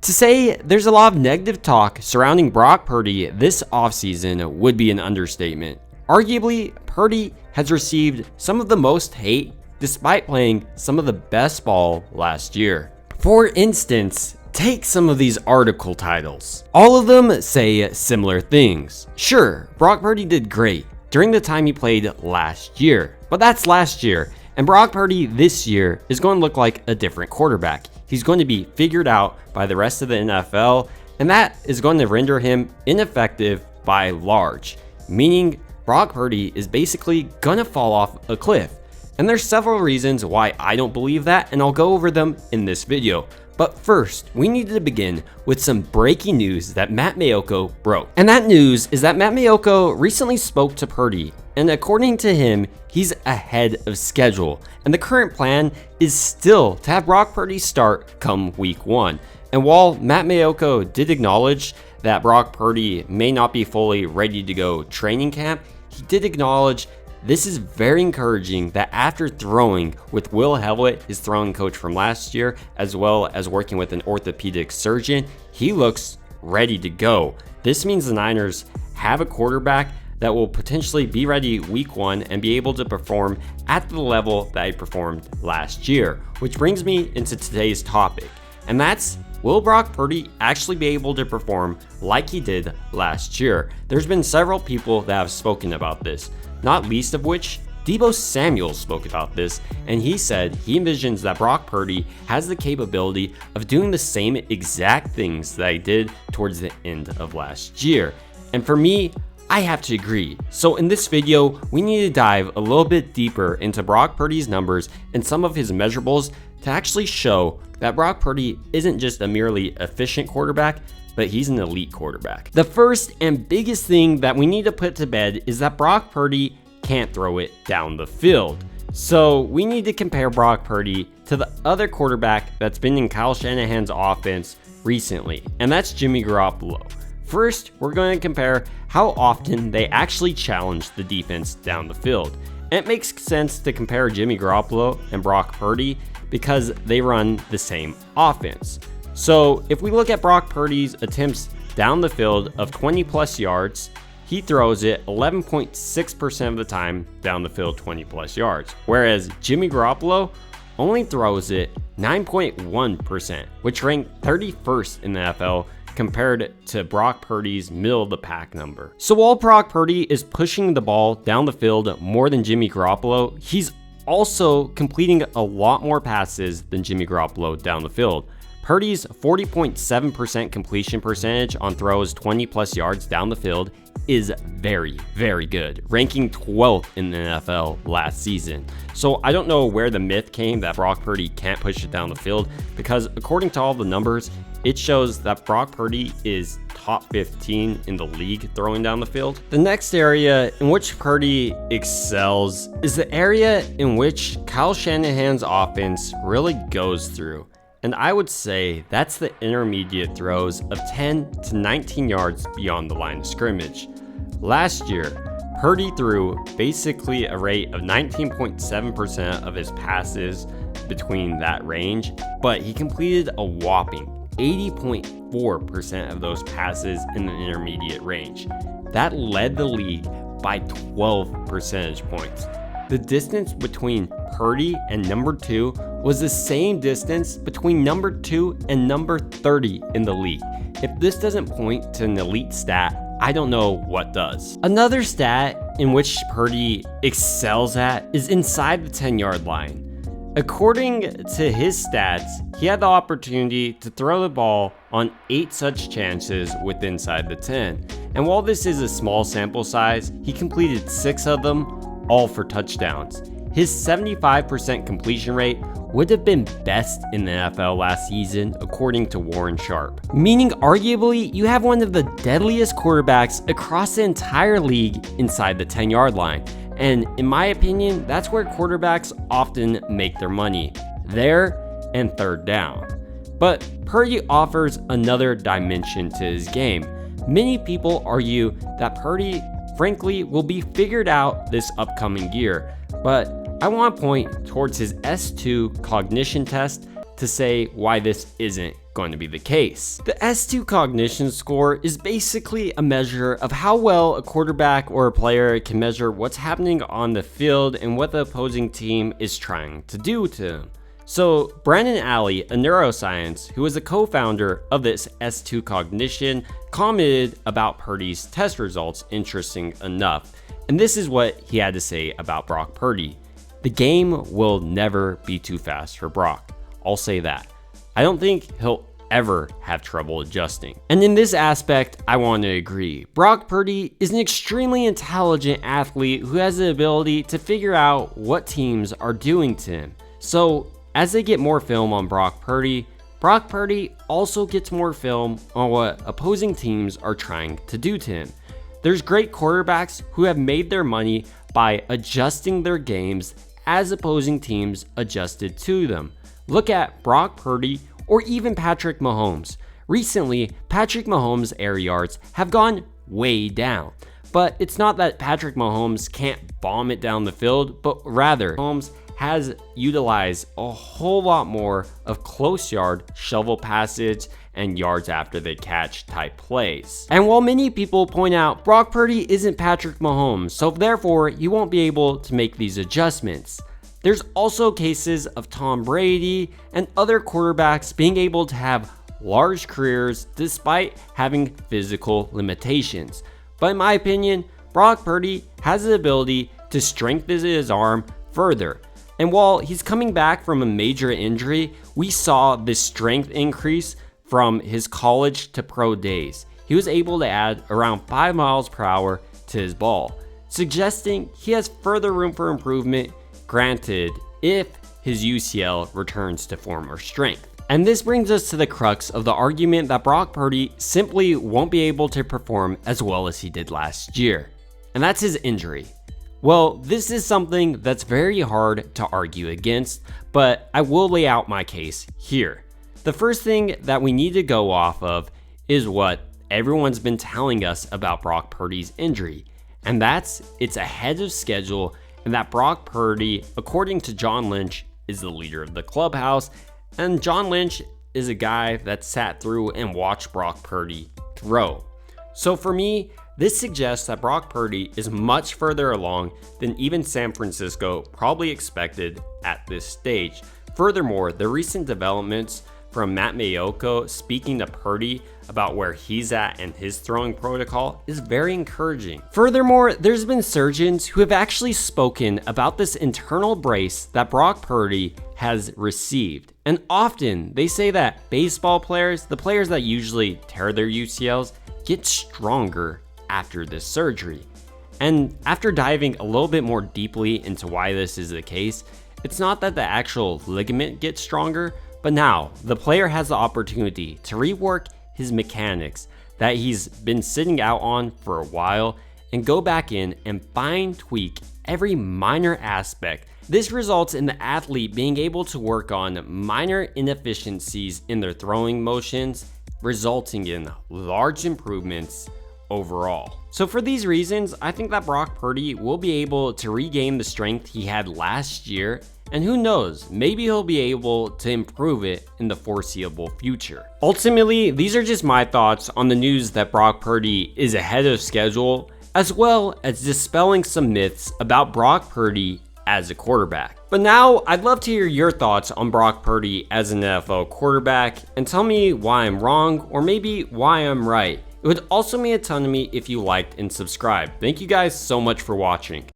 To say there's a lot of negative talk surrounding Brock Purdy this offseason would be an understatement. Arguably, Purdy has received some of the most hate despite playing some of the best ball last year. For instance, take some of these article titles. All of them say similar things. Sure, Brock Purdy did great during the time he played last year, but that's last year, and Brock Purdy this year is going to look like a different quarterback. He's going to be figured out by the rest of the NFL, and that is going to render him ineffective by large, meaning Brock Purdy is basically going to fall off a cliff. And there's several reasons why I don't believe that, and I'll go over them in this video. But first, we need to begin with some breaking news that Matt Maiocco broke. And that news is that Matt Maiocco recently spoke to Purdy, and according to him, he's ahead of schedule. And the current plan is still to have Brock Purdy start come week 1. And while Matt Maiocco did acknowledge that Brock Purdy may not be fully ready to go training camp, he did acknowledge this is very encouraging that after throwing with Will Hewlett, his throwing coach from last year, as well as working with an orthopedic surgeon, he looks ready to go. This means the Niners have a quarterback that will potentially be ready week 1 and be able to perform at the level that he performed last year. Which brings me into today's topic, and that's, will Brock Purdy actually be able to perform like he did last year? There's been several people that have spoken about this, not least of which Deebo Samuel spoke about this, and he said he envisions that Brock Purdy has the capability of doing the same exact things that he did towards the end of last year. And for me, I have to agree. So in this video, we need to dive a little bit deeper into Brock Purdy's numbers and some of his measurables to actually show that Brock Purdy isn't just a merely efficient quarterback, but he's an elite quarterback. The first and biggest thing that we need to put to bed is that Brock Purdy can't throw it down the field. So we need to compare Brock Purdy to the other quarterback that's been in Kyle Shanahan's offense recently, and that's Jimmy Garoppolo. First, we're going to compare how often they actually challenge the defense down the field. And it makes sense to compare Jimmy Garoppolo and Brock Purdy because they run the same offense. So if we look at Brock Purdy's attempts down the field of 20 plus yards, he throws it 11.6% of the time down the field 20 plus yards, whereas Jimmy Garoppolo only throws it 9.1%, which ranked 31st in the NFL compared to Brock Purdy's middle of the pack number. So while Brock Purdy is pushing the ball down the field more than Jimmy Garoppolo, he's also completing a lot more passes than Jimmy Garoppolo down the field. Purdy's 40.7% completion percentage on throws 20 plus yards down the field is very, very good, ranking 12th in the NFL last season. So I don't know where the myth came that Brock Purdy can't push it down the field, because according to all the numbers, it shows that Brock Purdy is top 15 in the league throwing down the field. The next area in which Purdy excels is the area in which Kyle Shanahan's offense really goes through. And I would say that's the intermediate throws of 10 to 19 yards beyond the line of scrimmage. Last year, Purdy threw basically a rate of 19.7% of his passes between that range, but he completed a whopping 80.4% of those passes in the intermediate range. That led the league by 12 percentage points. The distance between Purdy and number 2 was the same distance between number 2 and number 30 in the league. If this doesn't point to an elite stat, I don't know what does. Another stat in which Purdy excels at is inside the 10-yard line. According to his stats, he had the opportunity to throw the ball on 8 such chances with inside the 10. And while this is a small sample size, he completed 6 of them, all for touchdowns. His 75% completion rate would have been best in the NFL last season, according to Warren Sharp. Meaning, arguably, you have one of the deadliest quarterbacks across the entire league inside the 10-yard line. And in my opinion, that's where quarterbacks often make their money, there and third down. But Purdy offers another dimension to his game. Many people argue that Purdy, frankly, will be figured out this upcoming year, but I want to point towards his S2 cognition test to say why this isn't going to be the case. The S2 cognition score is basically a measure of how well a quarterback or a player can measure what's happening on the field and what the opposing team is trying to do to them. So Brandon Alley, a neuroscience who is a co-founder of this S2 cognition, commented about Purdy's test results, interesting enough. And this is what he had to say about Brock Purdy. The game will never be too fast for Brock. I'll say that. I don't think he'll ever have trouble adjusting. And in this aspect, I want to agree. Brock Purdy is an extremely intelligent athlete who has the ability to figure out what teams are doing to him. So as they get more film on Brock Purdy also gets more film on what opposing teams are trying to do to him. There's great quarterbacks who have made their money by adjusting their games as opposing teams adjusted to them. Look at Brock Purdy or even Patrick Mahomes. Recently, Patrick Mahomes' air yards have gone way down. But it's not that Patrick Mahomes can't bomb it down the field, but rather Mahomes has utilized a whole lot more of close yard, shovel passage, and yards after the catch type plays. And while many people point out Brock Purdy isn't Patrick Mahomes, so therefore he won't be able to make these adjustments, there's also cases of Tom Brady and other quarterbacks being able to have large careers despite having physical limitations. But in my opinion, Brock Purdy has the ability to strengthen his arm further. And while he's coming back from a major injury, we saw this strength increase from his college to pro days. He was able to add around 5 miles per hour to his ball, suggesting he has further room for improvement, granted if his UCL returns to former strength. And this brings us to the crux of the argument that Brock Purdy simply won't be able to perform as well as he did last year, and that's his injury. Well, this is something that's very hard to argue against, but I will lay out my case here. The first thing that we need to go off of is what everyone's been telling us about Brock Purdy's injury, and that's it's ahead of schedule, and that Brock Purdy, according to John Lynch, is the leader of the clubhouse, and John Lynch is a guy that sat through and watched Brock Purdy throw. So for me, this suggests that Brock Purdy is much further along than even San Francisco probably expected at this stage. Furthermore, the recent developments from Matt Mayoko speaking to Purdy about where he's at and his throwing protocol is very encouraging. Furthermore, there's been surgeons who have actually spoken about this internal brace that Brock Purdy has received. And often they say that baseball players, the players that usually tear their UCLs, get stronger after this surgery. And after diving a little bit more deeply into why this is the case, it's not that the actual ligament gets stronger, but now the player has the opportunity to rework his mechanics that he's been sitting out on for a while and go back in and fine tweak every minor aspect. This results in the athlete being able to work on minor inefficiencies in their throwing motions, resulting in large improvements overall. So for these reasons, I think that Brock Purdy will be able to regain the strength he had last year, and who knows, maybe he'll be able to improve it in the foreseeable future. Ultimately, these are just my thoughts on the news that Brock Purdy is ahead of schedule, as well as dispelling some myths about Brock Purdy as a quarterback. But now I'd love to hear your thoughts on Brock Purdy as an NFL quarterback, and tell me why I'm wrong or maybe why I'm right. It would also mean a ton to me if you liked and subscribed. Thank you guys so much for watching.